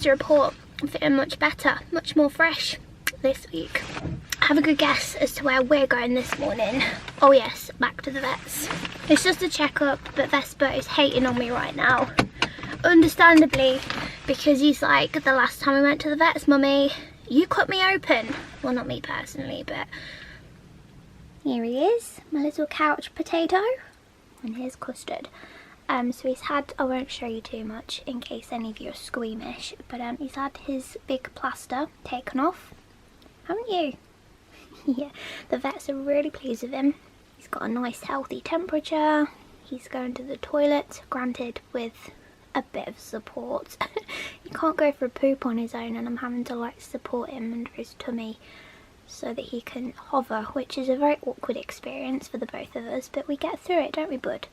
to report I'm feeling much better, much more fresh this week. Have a good guess as to where we're going this morning. Oh yes, back to the vets. It's just a checkup, but Vesper is hating on me right now. Understandably, because he's like, the last time we went to the vets, Mummy, you cut me open. Well, not me personally, but here he is, my little couch potato. And here's Custard. So he's had, I won't show you too much in case any of you are squeamish, but he's had his big plaster taken off, haven't you? Yeah, the vets are really pleased with him. He's got a nice healthy temperature. He's going to the toilet, granted with a bit of support. He can't go for a poop on his own, and I'm having to like support him under his tummy so that he can hover, which is a very awkward experience for the both of us, but we get through it, don't we, bud?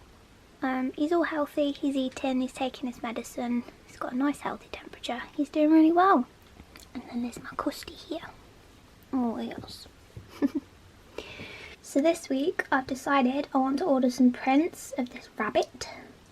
He's all healthy, he's eating, he's taking his medicine, he's got a nice healthy temperature, he's doing really well. And then there's my Custy here. Oh yes. So this week I've decided I want to order some prints of this rabbit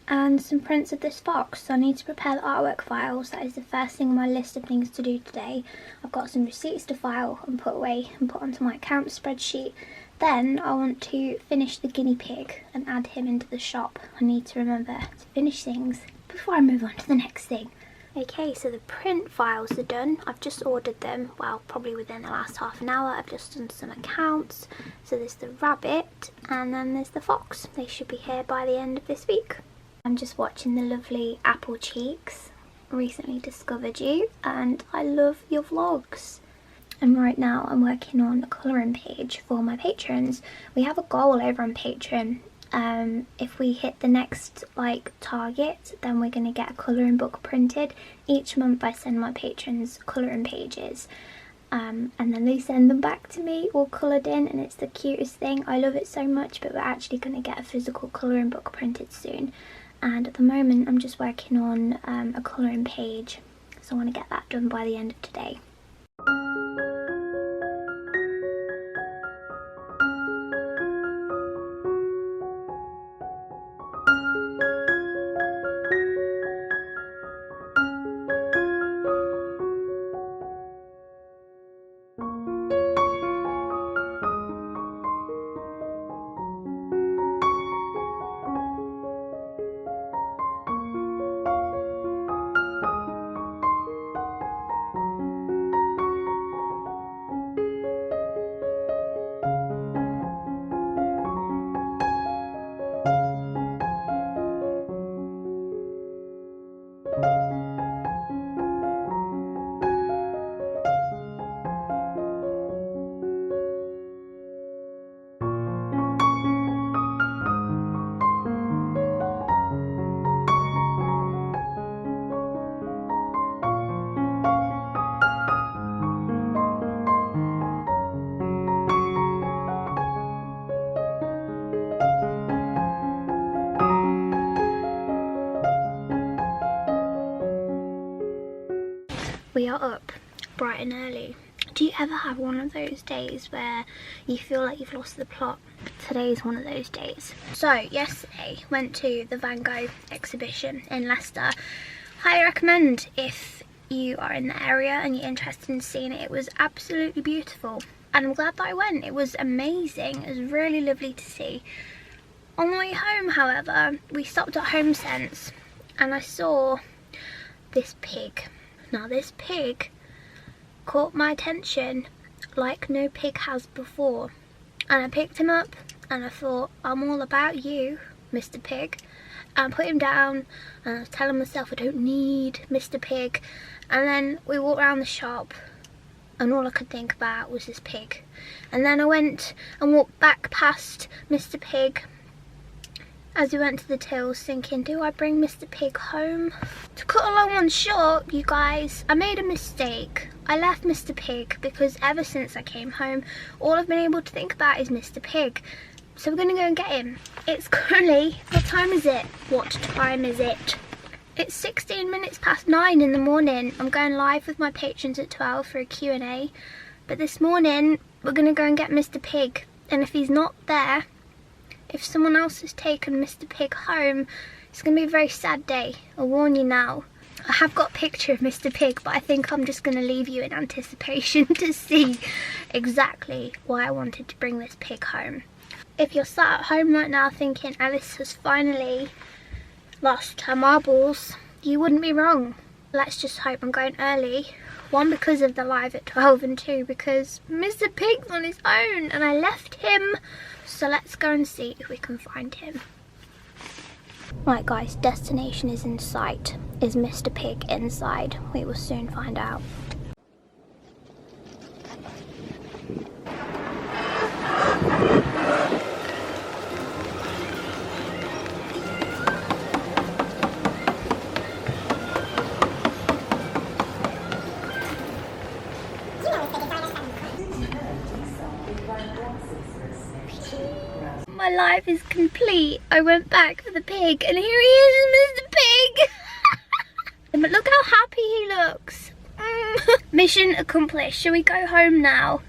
and some prints of this fox. So I need to prepare the artwork files. That is the first thing on my list of things to do today. I've got some receipts to file and put away and put onto my account spreadsheet. Then I want to finish the guinea pig and add him into the shop. I need to remember to finish things before I move on to the next thing. Okay, so the print files are done. I've just ordered them, well, probably within the last half an hour. I've just done some accounts. So there's the rabbit and then there's the fox. They should be here by the end of this week. I'm just watching the lovely Apple Cheeks. Recently discovered you and I love your vlogs. And right now I'm working on a colouring page for my patrons. We have a goal over on Patreon. If we hit the next target, then we're going to get a colouring book printed. Each month I send my patrons colouring pages. And then they send them back to me all coloured in, and it's the cutest thing. I love it so much, but we're actually going to get a physical colouring book printed soon. And at the moment I'm just working on a colouring page. So I want to get that done by the end of today. We are up bright and early. Do you ever have one of those days where you feel like you've lost the plot? Today is one of those days. So yesterday went to the Van Gogh exhibition in Leicester. Highly recommend if you are in the area and you're interested in seeing it. It was absolutely beautiful and I'm glad that I went. It was amazing. It was really lovely to see. On the way home, however, we stopped at Home Sense and I saw this pig. Now this pig caught my attention like no pig has before, and I picked him up and I thought, I'm all about you, Mr. Pig. And I put him down and I was telling myself I don't need Mr. Pig, and then we walked around the shop and all I could think about was this pig. And then I went and walked back past Mr. Pig as we went to the tills, thinking, do I bring Mr. Pig home? To cut a long one short, you guys, I made a mistake. I left Mr. Pig because ever since I came home, all I've been able to think about is Mr. Pig. So we're gonna go and get him. It's currently, what time is it? What time is it? It's 16 minutes past 9 in the morning. I'm going live with my patrons at 12 for a Q&A. But this morning, we're gonna go and get Mr. Pig. And if he's not there, if someone else has taken Mr. Pig home, it's going to be a very sad day. I'll warn you now. I have got a picture of Mr. Pig, but I think I'm just going to leave you in anticipation to see exactly why I wanted to bring this pig home. If you're sat at home right now thinking Alice has finally lost her marbles, you wouldn't be wrong. Let's just hope I'm going early. 1, because of the live at 12, and 2, because Mr. Pig's on his own and I left him. So let's go and see if we can find him. Right guys, destination is in sight. Is Mr. Pig inside? We will soon find out. My life is complete. I went back for the pig and here he is, Mr. Pig. But look how happy he looks. Mission accomplished. Shall we go home now?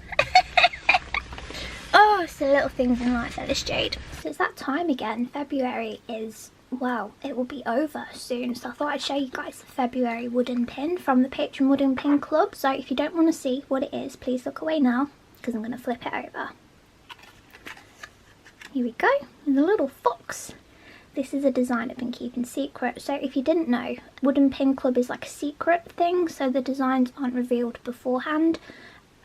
Oh, it's the little things in life, Ellis Jade. So it's that time again. February is, well, it will be over soon. So I thought I'd show you guys the February wooden pin from the Patron Wooden Pin Club. So if you don't want to see what it is, please look away now because I'm going to flip it over. Here we go, and the little fox. This is a design I've been keeping secret. So if you didn't know, Wooden Pin Club is like a secret thing, so the designs aren't revealed beforehand.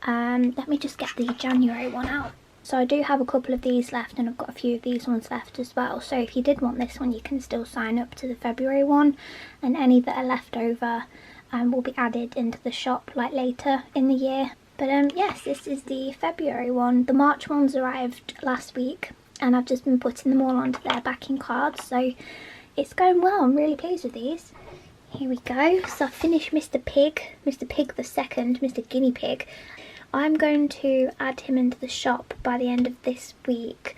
Let me just get the January one out. So I do have a couple of these left, and I've got a few of these ones left as well. So if you did want this one, you can still sign up to the February one, and any that are left over will be added into the shop like later in the year. But yes, this is the February one. The March ones arrived last week, and I've just been putting them all onto their backing cards, so it's going well. I'm really pleased with these. Here we go. So I finished Mr. Pig the second, Mr. Guinea Pig. I'm going to add him into the shop by the end of this week.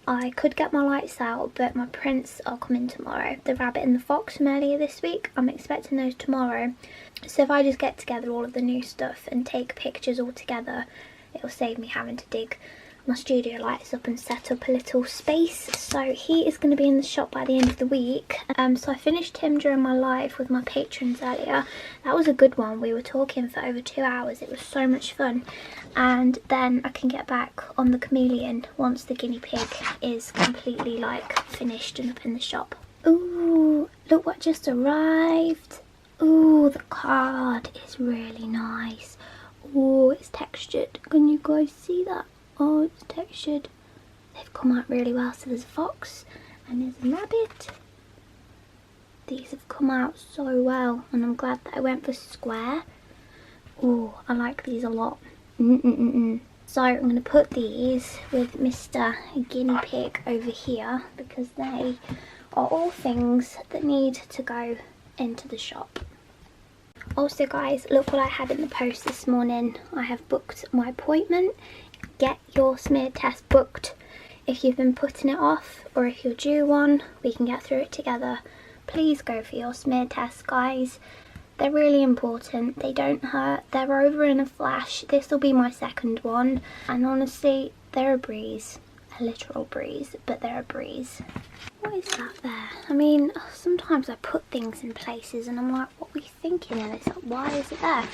I could get my lights out, but my prints are coming tomorrow. The rabbit and the fox from earlier this week, I'm expecting those tomorrow. So if I just get together all of the new stuff and take pictures all together, it'll save me having to dig my studio lights up and set up a little space. So he is going to be in the shop by the end of the week. So I finished him during my live with my patrons earlier. That was a good one. We were talking for over 2 hours. It was so much fun. And then I can get back on the chameleon once the guinea pig is completely like finished and up in the shop. Ooh, look what just arrived. Ooh, the card is really nice. Ooh, it's textured. Can you guys see that? Oh, it's textured. They've come out really well. So there's a fox and there's a rabbit. These have come out so well, and I'm glad that I went for square. Oh, I like these a lot. So I'm going to put these with Mr. Guinea Pig over here because they are all things that need to go into the shop. Also guys, look what I had in the post this morning. I have booked my appointment. Get your smear test booked. If you've been putting it off or if you're due one, we can get through it together. Please go for your smear tests, guys. They're really important. They don't hurt. They're over in a flash. This will be my second one, and honestly, they're a breeze. A literal breeze, but they're a breeze. What is that there? I mean, sometimes I put things in places and I'm like, what were you thinking? And it's like, why is it there?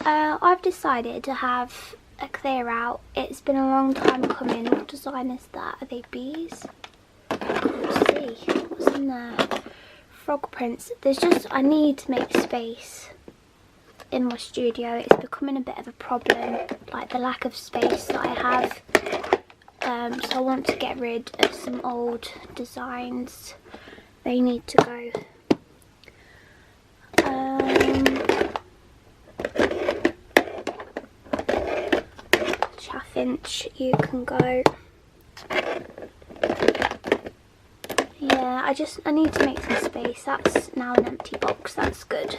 I've decided to have a clear out. It's been a long time coming. What design is that? Are they bees? I can't see. What's in there? Frog prints. There's just, I need to make space in my studio. It's becoming a bit of a problem, like the lack of space that I have. So I want to get rid of some old designs. They need to go. Chaffinch, you can go. Yeah, I need to make some space. That's now an empty box. That's good.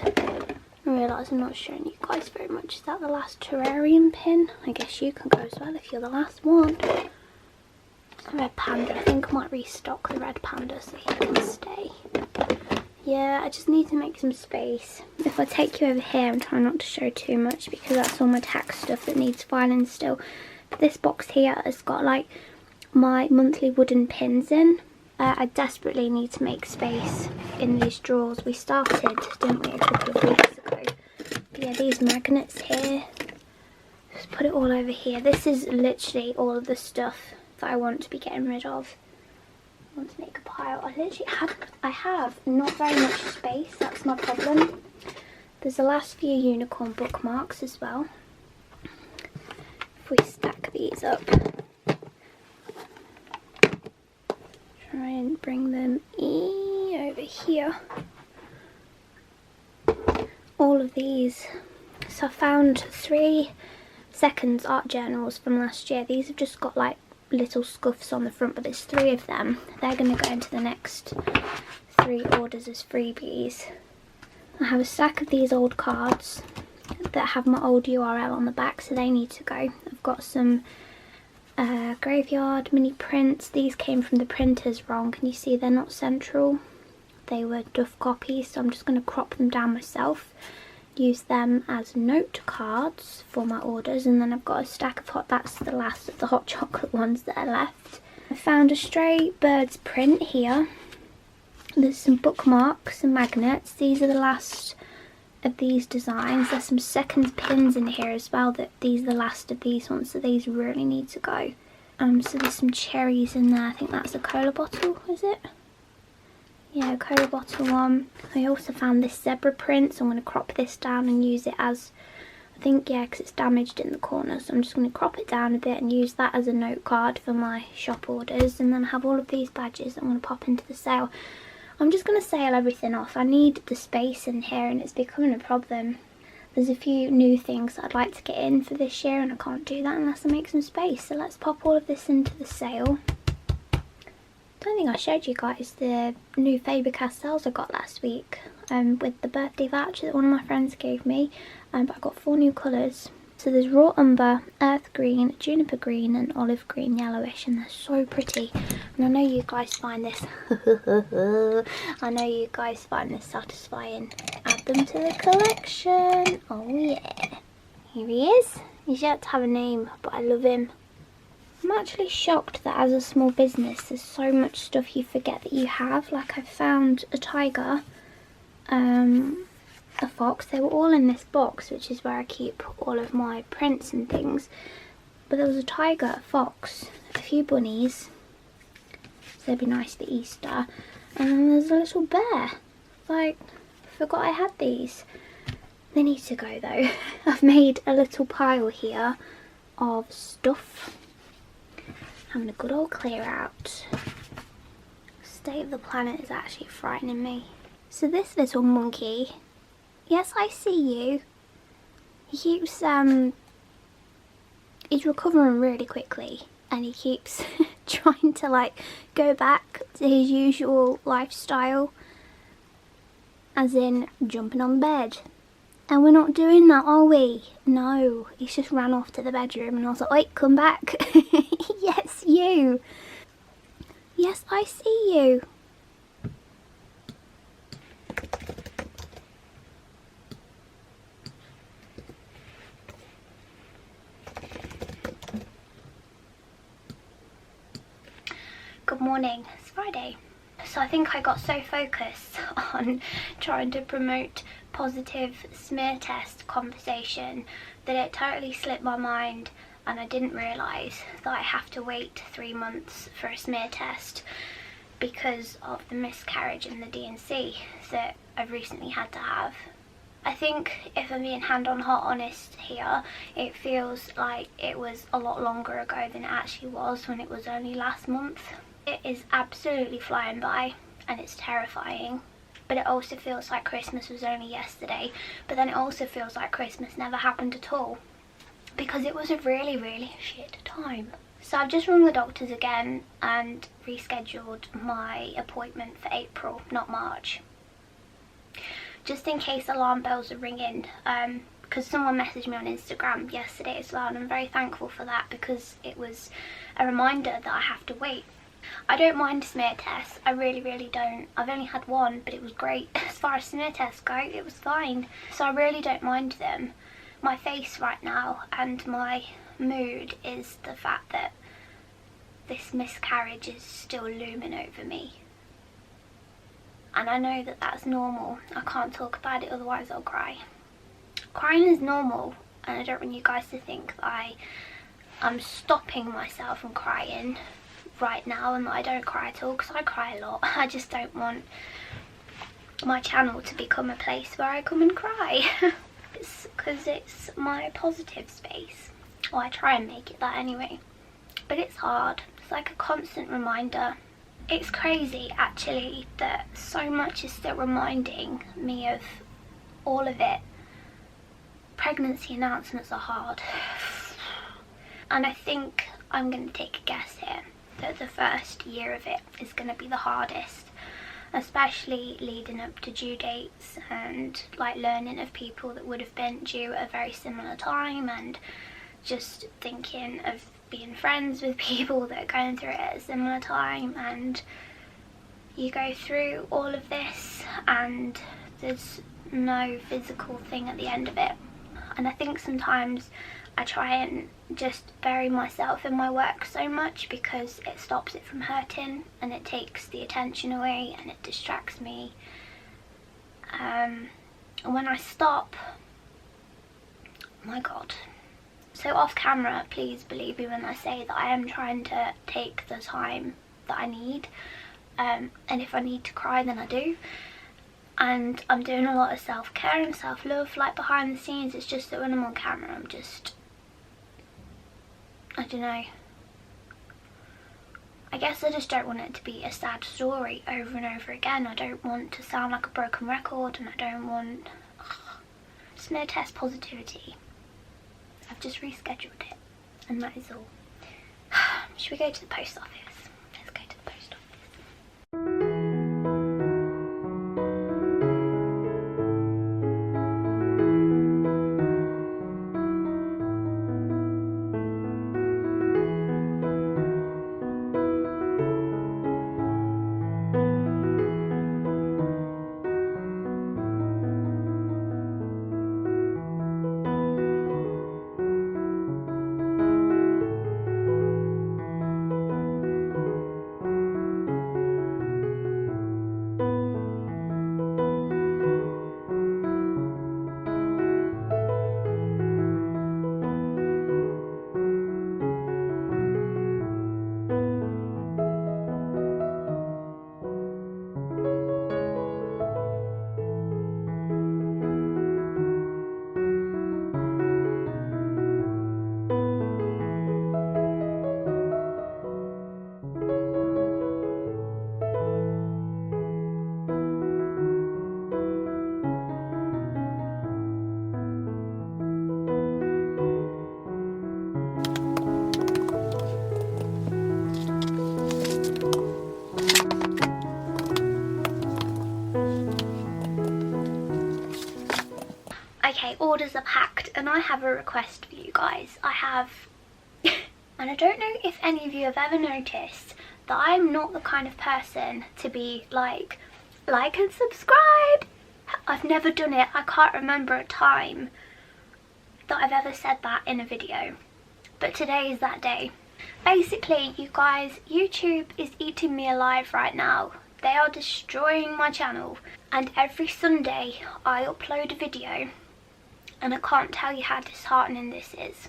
I realise I'm not showing you guys very much. Is that the last terrarium pin? I guess you can go as well if you're the last one. Red panda. I think I might restock the red panda so he can stay. Yeah, I just need to make some space. If I take you over here, I'm trying not to show too much because that's all my tax stuff that needs filing still. But this box here has got like my monthly wooden pins in. I desperately need to make space in these drawers. We started, didn't we, a couple of weeks ago. But yeah, these magnets here, just put it all over here. This is literally all of the stuff that I want to be getting rid of. I want to make a pile. I have not very much space, that's my problem. There's the last few unicorn bookmarks as well. If we stack these up, try and bring them over here. All of these. So I found 3 seconds art journals from last year. These have just got like little scuffs on the front, but there's 3 of them. They're going to go into the next 3 orders as freebies. I have a stack of these old cards that have my old URL on the back, so they need to go. I've got some graveyard mini prints. These came from the printers wrong. Can you see they're not central? They were duff copies, so I'm just going to crop them down myself. Use them as note cards for my orders, and then I've got a stack of that's the last of the hot chocolate ones that are left. I found a stray birds print here. There's some bookmarks and magnets. These are the last of these designs. There's some second pins in here as well, that these are the last of these ones, so these really need to go. So there's some cherries in there. I think that's a cola bottle, is it? Yeah, cola bottle one. I also found this zebra print, so I'm going to crop this down and use it as, I think, yeah, because it's damaged in the corner, so I'm just going to crop it down a bit and use that as a note card for my shop orders, and then have all of these badges that I'm going to pop into the sale. I'm just going to sale everything off. I need the space in here and it's becoming a problem. There's a few new things that I'd like to get in for this year, and I can't do that unless I make some space, so let's pop all of this into the sale. I don't think I showed you guys the new Faber-Castells I got last week with the birthday voucher that one of my friends gave me, but I got 4 new colours. So there's raw umber, earth green, juniper green and olive green yellowish, and they're so pretty. And I know you guys find this satisfying. Add them to the collection. Oh yeah. Here he is. He's yet to have a name, but I love him. I'm actually shocked that as a small business there's so much stuff you forget that you have. Like I found a tiger, a fox. They were all in this box, which is where I keep all of my prints and things. But there was a tiger, a fox, a few bunnies, so they'd be nice for Easter. And then there's a little bear. Like, I forgot I had these. They need to go though. I've made a little pile here of stuff. Having a good old clear out. State of the planet is actually frightening me. So this little monkey, yes, I see you. He keeps he's recovering really quickly, and he keeps trying to like go back to his usual lifestyle, as in jumping on the bed. And we're not doing that, are we? No, he's just ran off to the bedroom, and I was like, wait, come back. Yes, you. Yes, I see you. Good morning, it's Friday. So I think I got so focused on trying to promote positive smear test conversation that it totally slipped my mind, and I didn't realise that I have to wait 3 months for a smear test because of the miscarriage in the D&C that I've recently had to have. I think, if I'm being hand on heart honest here, it feels like it was a lot longer ago than it actually was when it was only last month. It is absolutely flying by and it's terrifying, but it also feels like Christmas was only yesterday, but then it also feels like Christmas never happened at all, because it was a really, really shit time. So I've just rung the doctors again and rescheduled my appointment for April, not March, just in case alarm bells are ringing, because someone messaged me on Instagram yesterday as well, and I'm very thankful for that, because it was a reminder that I have to wait. I don't mind smear tests, I really, really don't. I've only had one, but it was great. As far as smear tests go, it was fine. So I really don't mind them. My face right now and my mood is the fact that this miscarriage is still looming over me. And I know that that's normal. I can't talk about it, otherwise I'll cry. Crying is normal, and I don't want you guys to think that I'm stopping myself from crying right now and that I don't cry at all, because I cry a lot. I just don't want my channel to become a place where I come and cry. It's because it's my positive space. Well, I try and make it that anyway. But it's hard. It's like a constant reminder. It's crazy actually that so much is still reminding me of all of it. Pregnancy announcements are hard. And I think I'm going to take a guess here that the first year of it is going to be the hardest. Especially leading up to due dates and like learning of people that would have been due at a very similar time, and just thinking of being friends with people that are going through it at a similar time, and you go through all of this and there's no physical thing at the end of it. And I think sometimes I try and just bury myself in my work so much because it stops it from hurting and it takes the attention away and it distracts me. And when I stop, my God. So off camera, please believe me when I say that I am trying to take the time that I need. And if I need to cry, then I do. And I'm doing a lot of self-care and self-love, like behind the scenes. It's just that when I'm on camera, I'm just, I don't know. I guess I just don't want it to be a sad story over and over again. I don't want to sound like a broken record, and I don't want, just no test positivity. I've just rescheduled it, and that is all. Should we go to the post office? Let's go to the post office. Okay, orders are packed, and I have a request for you guys. I have, and I don't know if any of you have ever noticed that I'm not the kind of person to be like and subscribe. I've never done it. I can't remember a time that I've ever said that in a video, but today is that day. Basically, you guys, YouTube is eating me alive right now. They are destroying my channel, and every Sunday I upload a video, and I can't tell you how disheartening this is.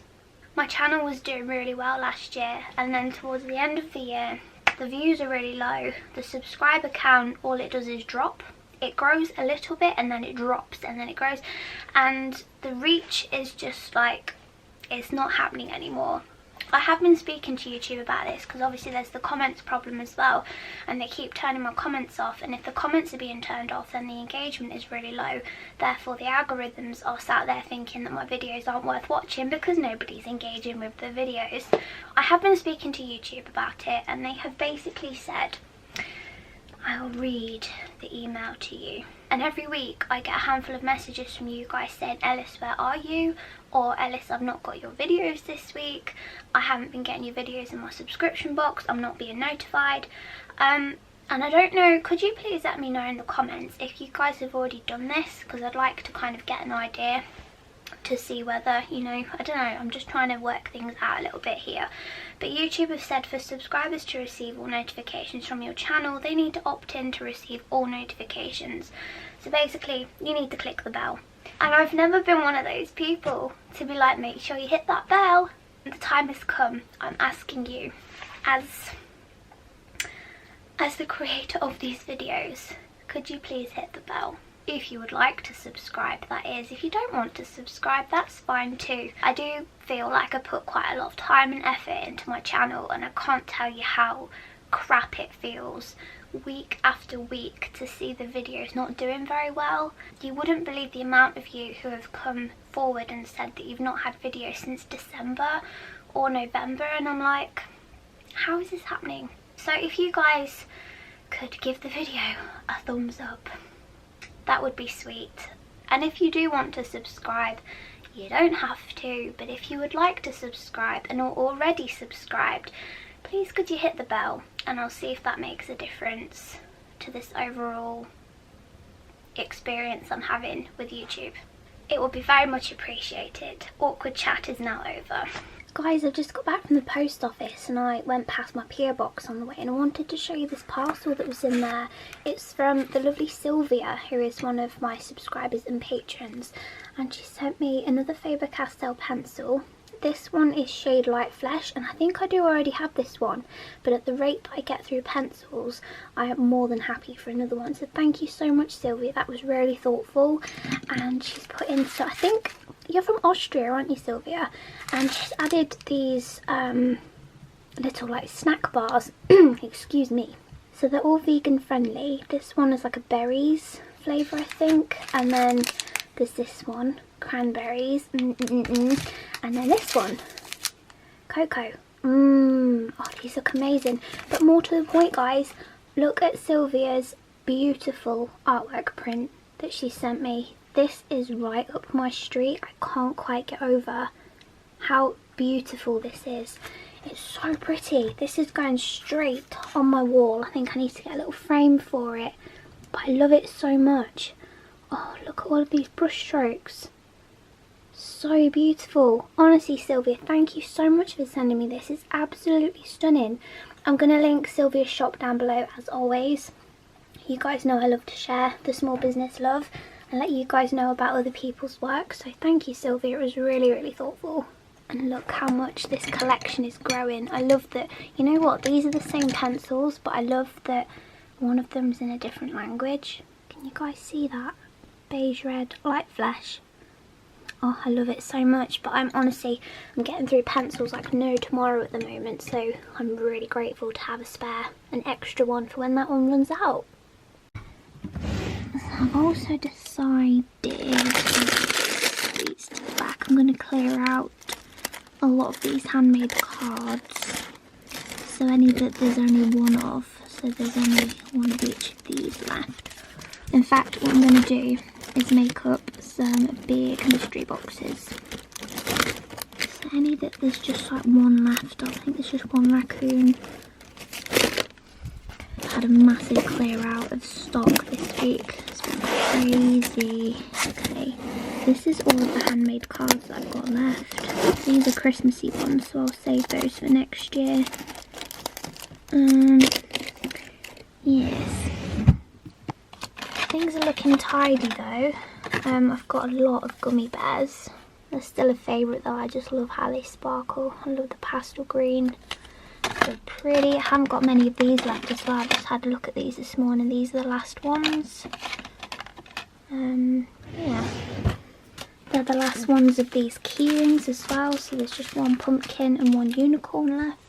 My channel was doing really well last year, and then towards the end of the year, the views are really low. The subscriber count, all it does is drop. It grows a little bit and then it drops and then it grows, and the reach is just like, it's not happening anymore. I have been speaking to YouTube about this because obviously there's the comments problem as well, and they keep turning my comments off, and if the comments are being turned off then the engagement is really low. Therefore the algorithms are sat there thinking that my videos aren't worth watching because nobody's engaging with the videos. I have been speaking to YouTube about it, and they have basically said, I'll read the email to you. And every week I get a handful of messages from you guys saying, Ellis, where are you? Or Ellis, I've not got your videos this week. I haven't been getting your videos in my subscription box. I'm not being notified. And I don't know, could you please let me know in the comments if you guys have already done this? Because I'd like to kind of get an idea. to see whether, you know, I don't know, I'm just trying to work things out a little bit here. But YouTube have said for subscribers to receive all notifications from your channel, they need to opt in to receive all notifications. So basically, you need to click the bell. And I've never been one of those people to be like, make sure you hit that bell. The time has come. I'm asking you, as the creator of these videos, could you please hit the bell? If you would like to subscribe, that is. If you don't want to subscribe, that's fine too. I do feel like I put quite a lot of time and effort into my channel, and I can't tell you how crap it feels week after week to see the videos not doing very well. You wouldn't believe the amount of you who have come forward and said that you've not had videos since December or November, and I'm like, how is this happening? So if you guys could give the video a thumbs up, that would be sweet. And if you do want to subscribe, you don't have to, but if you would like to subscribe and are already subscribed, please could you hit the bell, and I'll see if that makes a difference to this overall experience I'm having with YouTube. It would be very much appreciated. Awkward chat is now over. Guys, I've just got back from the post office and I went past my PO box on the way, and I wanted to show you this parcel that was in there. It's from the lovely Sylvia, who is one of my subscribers and patrons, and she sent me another Faber-Castell pencil. This one is shade Light Flesh, and I think I do already have this one, but at the rate that I get through pencils, I am more than happy for another one. So thank you so much, Sylvia, that was really thoughtful. And she's put in, so I think you're from Austria, aren't you, Sylvia? And she's added these little like snack bars, excuse me. So they're all vegan friendly. This one is like a berries flavour, I think, and then there's this one, cranberries, and then this one, cocoa. Oh, these look amazing. But more to the point, guys, look at Sylvia's beautiful artwork print that she sent me. This is right up my street. I can't quite get over how beautiful this is. It's so pretty. This is going straight on my wall. I think I need to get a little frame for it, but I love it so much. Oh, look at all of these brush strokes. So beautiful. Honestly, Sylvia, thank you so much for sending me this. It's absolutely stunning. I'm going to link Sylvia's shop down below as always. You guys know I love to share the small business love and let you guys know about other people's work. So thank you, Sylvia. It was really, really thoughtful. And look how much this collection is growing. I love that, you know what, these are the same pencils, but I love that one of them is in a different language. Can you guys see that? Beige red, Light Flesh. Oh, I love it so much. But I'm getting through pencils like no tomorrow at the moment, so I'm really grateful to have a spare, an extra one for when that one runs out. I've also decided, these to the back, I'm going to clear out a lot of these handmade cards. So any that there's only one of, so there's only one of each of these left. In fact, what I'm going to do is make up some big mystery boxes. So any that there's just like one left, I think there's just one raccoon. I've had a massive clear out of stock this week. It's been crazy. Okay, this is all of the handmade cards that I've got left. These are Christmassy ones, so I'll save those for next year. Yes. Things are looking tidy though. I've got a lot of gummy bears. They're still a favourite though. I just love how they sparkle. I love the pastel green. They're pretty. I haven't got many of these left as well. I just had a look at these this morning. These are the last ones. Yeah. They're the last ones of these key rings as well. So there's just one pumpkin and one unicorn left.